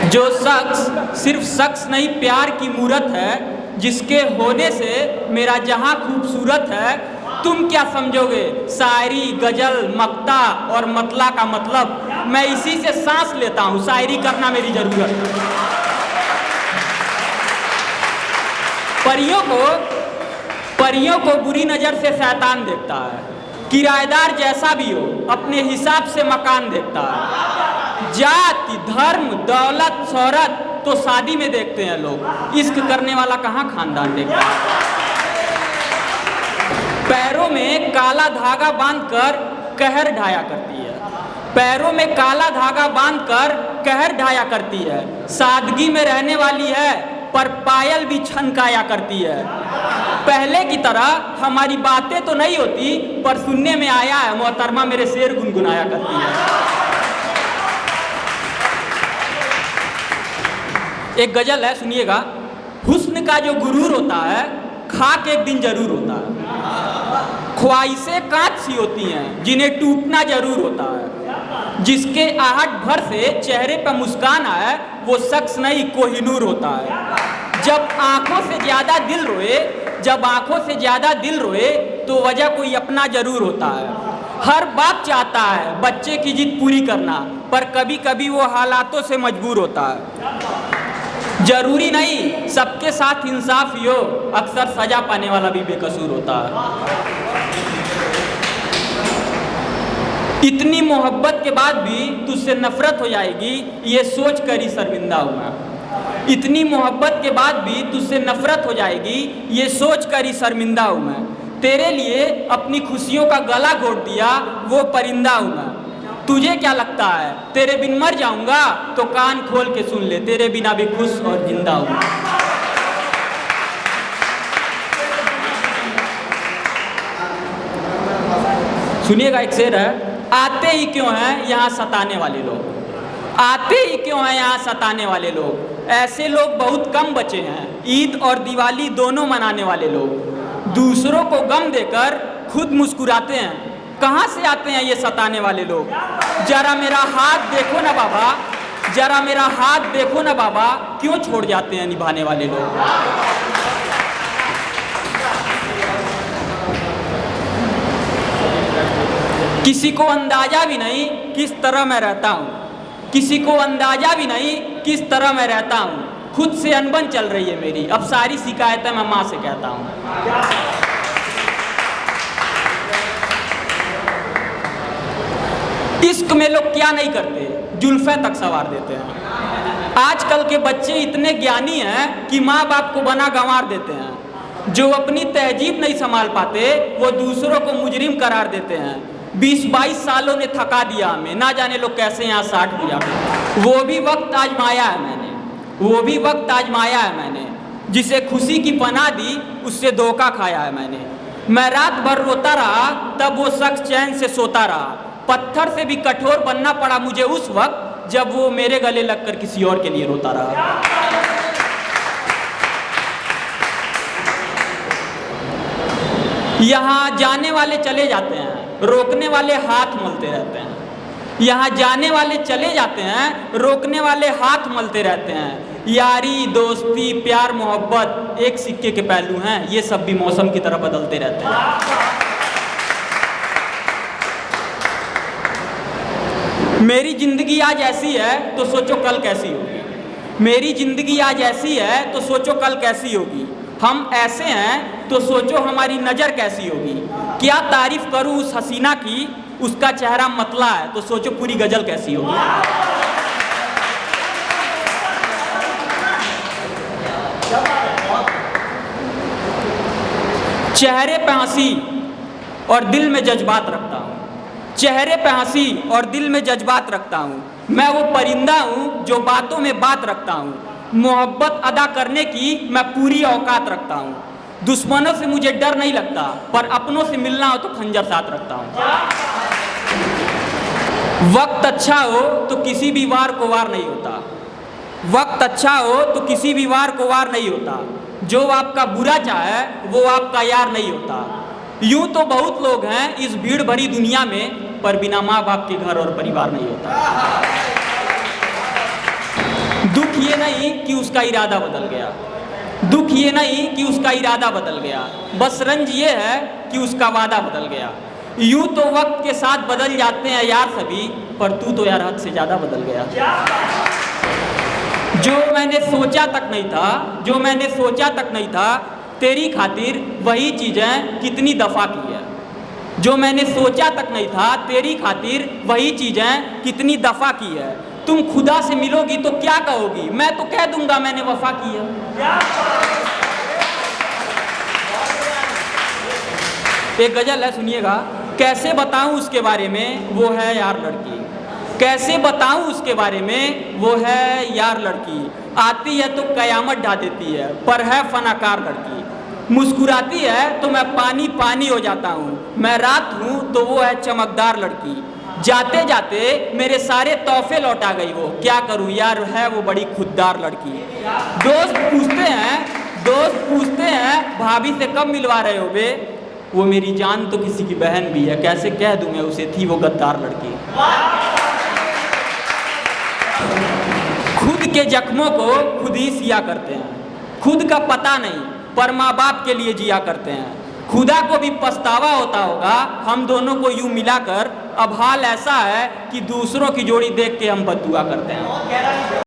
जो शख्स सिर्फ शख्स नहीं प्यार की मूरत है, जिसके होने से मेरा जहां खूबसूरत है। तुम क्या समझोगे शायरी, गजल, मक्ता और मतला का मतलब? मैं इसी से सांस लेता हूँ, शायरी करना मेरी जरूरत है। परियों को बुरी नज़र से शैतान देखता है। किराएदार जैसा भी हो अपने हिसाब से मकान देखता है। जाति, धर्म, दौलत, शोहरत तो शादी में देखते हैं लोग, इश्क करने वाला कहाँ खानदान देखता है। पैरों में काला धागा बांधकर कहर ढाया करती है। पैरों में काला धागा बांधकर कहर ढाया करती है। सादगी में रहने वाली है पर पायल भी छनकाया करती है। पहले की तरह हमारी बातें तो नहीं होती, पर सुनने में आया है मोहतरमा मेरे शेर गुनगुनाया करती है। एक गजल है, सुनिएगा। हुस्न का जो गुरूर होता है खाक एक दिन जरूर होता है। ख्वाहिशें कांच सी होती हैं जिन्हें टूटना जरूर होता है। जिसके आहट भर से चेहरे पर मुस्कान आए वो शख्स नहीं कोहिनूर होता है। जब आंखों से ज्यादा दिल रोए तो वजह कोई अपना जरूर होता है। हर बाप चाहता है बच्चे की जिद पूरी करना, पर कभी कभी वो हालातों से मजबूर होता है। जरूरी नहीं सबके साथ इंसाफ ही हो, अक्सर सजा पाने वाला भी बेकसूर होता है। इतनी मोहब्बत के बाद भी तुझसे नफरत हो जाएगी, ये सोच कर ही शर्मिंदा हूँ मैं। इतनी मोहब्बत के बाद भी तुझसे नफरत हो जाएगी, ये सोच कर ही शर्मिंदा हूँ मैं। तेरे लिए अपनी खुशियों का गला घोट दिया वो परिंदा हूँ मैं। तुझे क्या लगता है तेरे बिन मर जाऊंगा? तो कान खोल के सुन ले, तेरे बिना भी खुश और जिंदा हूँ। सुनिएगा, एक शेर है। आते ही क्यों हैं यहाँ सताने वाले लोग, आते ही क्यों हैं यहाँ सताने वाले लोग। ऐसे लोग बहुत कम बचे हैं, ईद और दिवाली दोनों मनाने वाले लोग। दूसरों को गम देकर खुद मुस्कुराते हैं, कहाँ से आते हैं ये सताने वाले लोग। जरा मेरा हाथ देखो ना बाबा, जरा मेरा हाथ देखो ना बाबा, क्यों छोड़ जाते हैं निभाने वाले लोग। किसी को अंदाजा भी नहीं किस तरह मैं रहता हूँ, किसी को अंदाजा भी नहीं किस तरह मैं रहता हूँ। खुद से अनबन चल रही है मेरी, अब सारी शिकायतें मैं माँ से कहता हूँ। इश्क में लोग क्या नहीं करते, जुल्फें तक सवार देते हैं। आजकल के बच्चे इतने ज्ञानी हैं कि माँ बाप को बना गंवार देते हैं। जो अपनी तहजीब नहीं संभाल पाते वो दूसरों को मुजरिम करार देते हैं। 20-22 सालों ने थका दिया हमें, ना जाने लोग कैसे यहाँ 60 गुजारते। वो भी वक्त आजमाया है मैंने, वो भी वक्त आजमाया है मैंने। जिसे खुशी की पनाह दी उससे धोखा खाया है मैंने। मैं रात भर रोता रहा तब वो शख्स चैन से सोता रहा। पत्थर से भी कठोर बनना पड़ा मुझे उस वक्त जब वो मेरे गले लगकर किसी और के लिए रोता रहा। यहाँ जाने वाले चले जाते हैं, रोकने वाले हाथ मलते रहते हैं। यहाँ जाने वाले चले जाते हैं, रोकने वाले हाथ मलते रहते हैं। यारी, दोस्ती, प्यार, मोहब्बत एक सिक्के के पहलू हैं, ये सब भी मौसम की तरह बदलते रहते हैं। मेरी जिंदगी आज ऐसी है तो सोचो कल कैसी होगी। मेरी जिंदगी आज ऐसी है तो सोचो कल कैसी होगी। हम ऐसे हैं तो सोचो हमारी नज़र कैसी होगी। क्या तारीफ करूं उस हसीना की, उसका चेहरा मतला है तो सोचो पूरी गजल कैसी होगी। चेहरे पे हंसी और दिल में जज्बात रखता हूँ, चेहरे पे हंसी और दिल में जज्बात रखता हूँ। मैं वो परिंदा हूँ जो बातों में बात रखता हूँ। मोहब्बत अदा करने की मैं पूरी औकात रखता हूँ। दुश्मनों से मुझे डर नहीं लगता, पर अपनों से मिलना हो तो खंजर साथ रखता हूँ। वक्त अच्छा हो तो किसी भी वार को वार नहीं होता, वक्त अच्छा हो तो किसी भी वार को वार नहीं होता। जो आपका बुरा चाहे वो आपका यार नहीं होता। यूं तो बहुत लोग हैं इस भीड़ भरी दुनिया में, पर बिना माँ बाप के घर और परिवार नहीं होता। दुख ये नहीं कि उसका इरादा बदल गया, दुख ये नहीं कि उसका इरादा बदल गया, बस रंज ये है कि उसका वादा बदल गया। यूं तो वक्त के साथ बदल जाते हैं यार सभी, पर तू तो यार हद से ज़्यादा बदल गया। जो मैंने सोचा तक नहीं था, जो मैंने सोचा तक नहीं था, तेरी खातिर वही चीज़ें कितनी दफ़ा की है। जो मैंने सोचा तक नहीं था, तेरी खातिर वही चीज़ें कितनी दफ़ा की है। तुम खुदा से मिलोगी तो क्या कहोगी, मैं तो कह दूंगा मैंने वफा की है। एक गजल है, सुनिएगा। कैसे बताऊं उसके बारे में, वो है यार लड़की। कैसे बताऊं उसके बारे में, वो है यार लड़की। आती है तो कयामत ढा देती है, पर है फनाकार लड़की। मुस्कुराती है तो मैं पानी पानी हो जाता हूँ, मैं रात हूँ तो वो है चमकदार लड़की। जाते जाते मेरे सारे तोहफे लौटा गई वो, क्या करूँ यार है वो बड़ी खुददार लड़की। दोस्त पूछते हैं भाभी से कब मिलवा रहे हो बे, वो मेरी जान तो किसी की बहन भी है, कैसे कह दूं मैं उसे, थी वो गद्दार लड़की। खुद के जख्मों को खुद ही सिया करते हैं, खुद का पता नहीं पर माँ बाप के लिए जिया करते हैं। खुदा को भी पछतावा होता होगा हम दोनों को यूं मिलाकर, अब हाल ऐसा है कि दूसरों की जोड़ी देख के हम बद्दुआ करते हैं।